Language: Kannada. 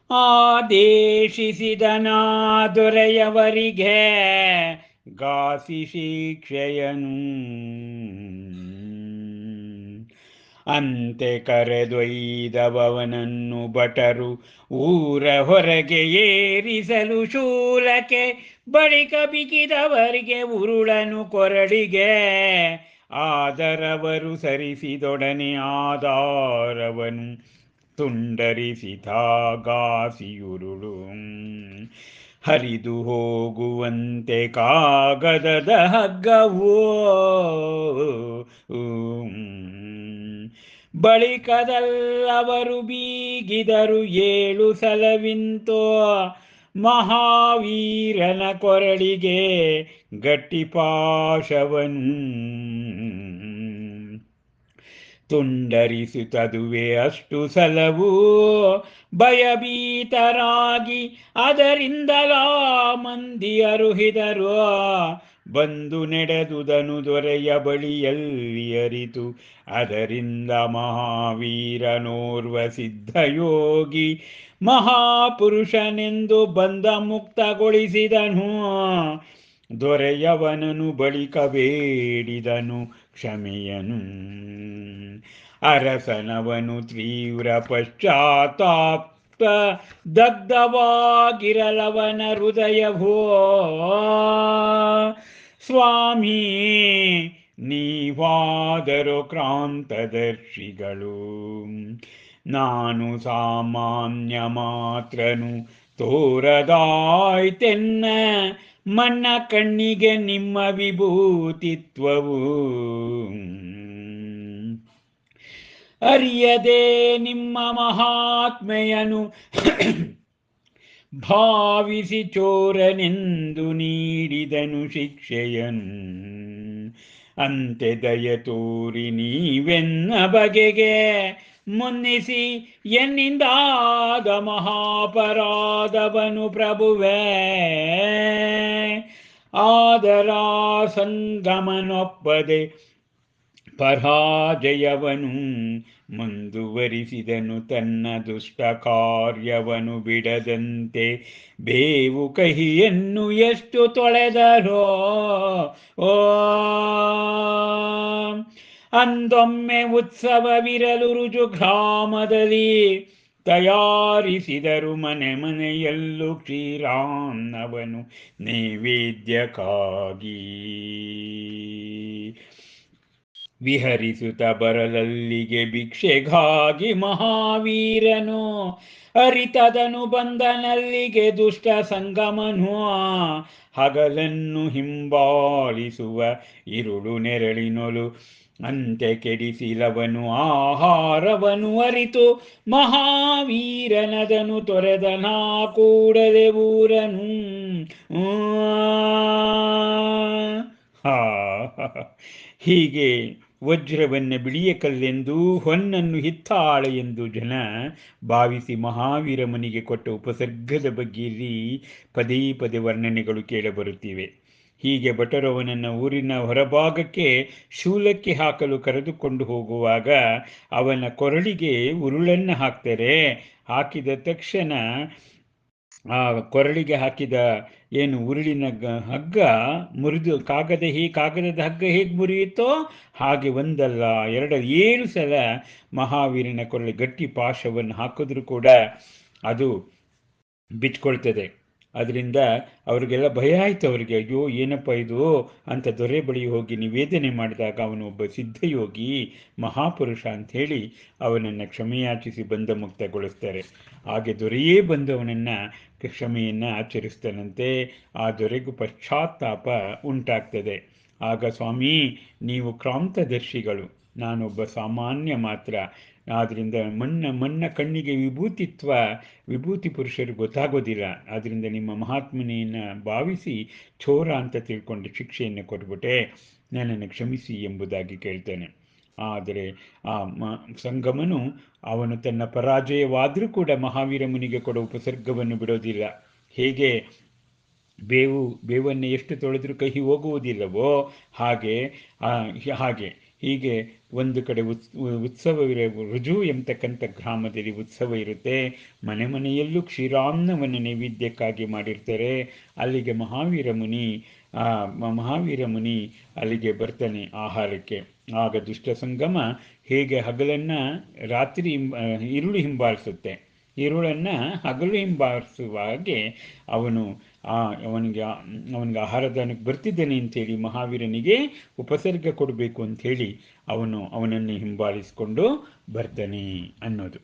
ಆದೇಶಿಸಿದನಾ ದೊರೆಯವರಿಗೆ ಗಾಸಿ ಶಿಕ್ಷೆಯನು. ಅಂತೆ ಕರೆದೊಯ್ದವನನ್ನು ಭಟರು ಊರ ಹೊರಗೆ ಏರಿಸಲು ಶೂಲಕ್ಕೆ, ಬಳಿಕ ಬಿಗಿದವರಿಗೆ ಉರುಳನು ಕೊರಳಿಗೆ. ಆದರವರು ಸರಿಸಿದೊಡನೆ ಆಧಾರವನು ತುಂಡರಿಸಿತಾಗಾಸಿಯುರುಳು. ಹರಿದು ಹೋಗುವಂತೆ ಕಾಗದದ ಹಗ್ಗವೋ ಬಳಿಕದಲ್ಲವರು ಬೀಗಿದರು 7 ಸಲವಿಂತೋ. ಮಹಾವೀರನ ಕೊರಳಿಗೆ ಗಟ್ಟಿಪಾಶವನು ತುಂಡರಿಸುತ್ತದುವೆ ಅಷ್ಟು ಸಲವು. ಭಯಭೀತರಾಗಿ ಅದರಿಂದಲಾ ಮಂದಿ ಅರುಹಿದರು. ಬಂದು ನೆಡೆದುದನು ದೊರೆಯ ಬಳಿಯಲ್ಲಿ ಅರಿತು, ಅದರಿಂದ ಮಹಾವೀರನೋರ್ವ ಸಿದ್ಧಯೋಗಿ ಮಹಾಪುರುಷನೆಂದು ಬಂಧ ಮುಕ್ತಗೊಳಿಸಿದನು. ದೊರೆಯವನನು ಬಳಿಕ ಬೇಡಿದನು ಕ್ಷಮೆಯನು. ಅರಸನವನು ತೀವ್ರ ಪಶ್ಚಾತ್ತಾಪ ದಗ್ಧವಾಗಿರಲವನ ಹೃದಯವೋ. ಸ್ವಾಮಿ ನೀವಾದರೂ ಕ್ರಾಂತದರ್ಶಿಗಳು, ನಾನು ಸಾಮಾನ್ಯ ಮಾತ್ರನು. ತೋರದಾಯ್ತೆನ್ನ ಮನ್ನ ಕಣ್ಣಿಗೆ ನಿಮ್ಮ ವಿಭೂತಿತ್ವವು. ಅರಿಯದೆ ನಿಮ್ಮ ಮಹಾತ್ಮೆಯನು ಭಾವಿಸಿ ಚೋರನೆಂದು ನೀಡಿದನು ಶಿಕ್ಷೆಯನು. ಅಂತೆ ದಯ ತೋರಿ ನೀವೆನ್ನ ಬಗೆಗೆ ಮುನ್ನಿಸಿ ಎನ್ನಿಂದಾದ ಮಹಾಪರಾಧವನು ಪ್ರಭುವೇ. ಆದರ ಸಂಗಮನೊಪ್ಪದೆ ಪರಾಜಯವನು ಮುಂದುವರಿಸಿದನು ತನ್ನ ದುಷ್ಟ ಕಾರ್ಯವನು ಬಿಡದಂತೆ. ಬೇವು ಕಹಿಯನ್ನು ಎಷ್ಟು ತೊಳೆದರೋ ಅಂದೊಮ್ಮೆ ಉತ್ಸವವಿರಲು ರುಜುಗ್ರಾಮದಲ್ಲಿ. ತಯಾರಿಸಿದರು ಮನೆ ಮನೆಯಲ್ಲೂ ಕ್ಷೀರಾನ್ನವನು ನೈವೇದ್ಯಕ್ಕಾಗಿ. ವಿಹರಿಸುತ್ತ ಬರಲಲ್ಲಿಗೆ ಭಿಕ್ಷೆಗಾಗಿ ಮಹಾವೀರನು ಅರಿತದನು ಬಂದನಲ್ಲಿಗೆ ದುಷ್ಟ ಸಂಗಮನು. ಹಗಲನ್ನು ಹಿಂಬಾಲಿಸುವ ಇರುಳು ನೆರಳಿನೊಲು ಅಂತೆ ಕೆಡಿಸಿಲವನು ಆಹಾರವನು ಅರಿತು. ಮಹಾವೀರನದನು ತೊರೆದನ ಕೂಡಲೇ ಊರನು. ಹೀಗೆ ವಜ್ರವನ್ನು ಬಿಳಿಯ ಕಲ್ಲೆಂದು ಹೊನ್ನನ್ನು ಹಿತ್ತಾಳೆ ಎಂದು ಜನ ಭಾವಿಸಿ ಮಹಾವೀರ ಮುನಿಗೆ ಕೊಟ್ಟ ಉಪಸರ್ಗದ ಬಗ್ಗೆ ಇಲ್ಲಿ ಪದೇ ಪದೇ ವರ್ಣನೆಗಳು ಕೇಳಬರುತ್ತಿವೆ. ಹೀಗೆ ಭಟರವನನ್ನು ಊರಿನ ಹೊರಭಾಗಕ್ಕೆ ಶೂಲಕ್ಕೆ ಹಾಕಲು ಕರೆದುಕೊಂಡು ಹೋಗುವಾಗ ಅವನ ಕೊರಳಿಗೆ ಉರುಳನ್ನು ಹಾಕ್ತಾರೆ. ಹಾಕಿದ ತಕ್ಷಣ ಆ ಕೊರಳಿಗೆ ಹಾಕಿದ ಏನು ಉರುಳಿನ ಹಗ್ಗ ಮುರಿದು ಕಾಗದದ ಹಗ್ಗ ಹೇಗೆ ಮುರಿಯುತ್ತೋ ಹಾಗೆ ಒಂದಲ್ಲ 7 ಸಲ ಮಹಾವೀರನ ಕೊರಳಿ ಗಟ್ಟಿ ಪಾಶವನ್ನು ಹಾಕಿದ್ರೂ ಕೂಡ ಅದು ಬಿಚ್ಕೊಳ್ತದೆ. ಅದರಿಂದ ಅವರಿಗೆಲ್ಲ ಭಯ ಆಯಿತು. ಅವರಿಗೆ ಅಯ್ಯೋ ಏನಪ್ಪ ಇದು ಅಂತ ದೊರೆ ಬಳಿ ಹೋಗಿ ನಿವೇದನೆ ಮಾಡಿದಾಗ ಅವನು ಒಬ್ಬ ಸಿದ್ಧಯೋಗಿ ಮಹಾಪುರುಷ ಅಂಥೇಳಿ ಅವನನ್ನು ಕ್ಷಮೆಯಾಚಿಸಿ ಬಂಧ ಮುಕ್ತಗೊಳಿಸ್ತಾರೆ. ಹಾಗೆ ದೊರೆಯೇ ಬಂದವನನ್ನು ಕ್ಷಮೆಯನ್ನು ಆಚರಿಸ್ತಾನಂತೆ. ಆ ದೊರೆಗೂ ಪಶ್ಚಾತ್ತಾಪ ಉಂಟಾಗ್ತದೆ. ಆಗ ಸ್ವಾಮಿ ನೀವು ಕ್ರಾಂತದರ್ಶಿಗಳು, ನಾನೊಬ್ಬ ಸಾಮಾನ್ಯ ಮಾತ್ರ. ಆದ್ದರಿಂದ ಮನ್ನ ಕಣ್ಣಿಗೆ ವಿಭೂತಿ ಪುರುಷರು ಗೊತ್ತಾಗೋದಿಲ್ಲ. ಆದ್ದರಿಂದ ನಿಮ್ಮ ಮಹಾತ್ಮನೆಯನ್ನು ಭಾವಿಸಿ ಚೋರ ಅಂತ ತಿಳ್ಕೊಂಡು ಶಿಕ್ಷೆಯನ್ನು ಕೊಟ್ಬಿಟ್ಟೆ, ನನ್ನನ್ನು ಕ್ಷಮಿಸಿ ಎಂಬುದಾಗಿ ಕೇಳ್ತಾನೆ. ಆದರೆ ಆ ಸಂಗಮನು ಅವನು ತನ್ನ ಪರಾಜಯವಾದರೂ ಕೂಡ ಮಹಾವೀರ ಮುನಿಗೆ ಕೊಡೋ ಉಪಸರ್ಗವನ್ನು ಬಿಡೋದಿಲ್ಲ. ಹೇಗೆ ಬೇವನ್ನು ಎಷ್ಟು ತೊಳೆದರೂ ಕಹಿ ಹೋಗುವುದಿಲ್ಲವೋ ಹಾಗೆ ಹೀಗೆ ಒಂದು ಕಡೆ ಉತ್ಸವವಿರ ರುಜು ಎಂಬತಕ್ಕಂಥ ಗ್ರಾಮದಲ್ಲಿ ಉತ್ಸವ ಇರುತ್ತೆ. ಮನೆ ಮನೆಯಲ್ಲೂ ಕ್ಷೀರಾನ್ನವನ್ನು ನೈವೇದ್ಯಕ್ಕಾಗಿ ಮಾಡಿರ್ತಾರೆ. ಅಲ್ಲಿಗೆ ಮಹಾವೀರ ಮುನಿ ಅಲ್ಲಿಗೆ ಬರ್ತಾನೆ ಆಹಾರಕ್ಕೆ. ಆಗ ದುಷ್ಟ ಸಂಗಮ ಹೇಗೆ ಹಗಲನ್ನು ರಾತ್ರಿ ಈರುಳು ಹಿಂಬಾಲಿಸುತ್ತೆ, ಈರುಳನ್ನು ಹಗಲು ಹಿಂಬಾಲಿಸುವ ಹಾಗೆ ಅವನು ಅವನಿಗೆ ಆಹಾರದಾನಕ್ಕೆ ಬರ್ತಿದ್ದೇನೆ ಅಂಥೇಳಿ ಮಹಾವೀರನಿಗೆ ಉಪಸರ್ಗ ಕೊಡಬೇಕು ಅಂಥೇಳಿ ಅವನನ್ನು ಹಿಂಬಾಲಿಸಿಕೊಂಡು ಬರ್ತಾನೆ ಅನ್ನೋದು.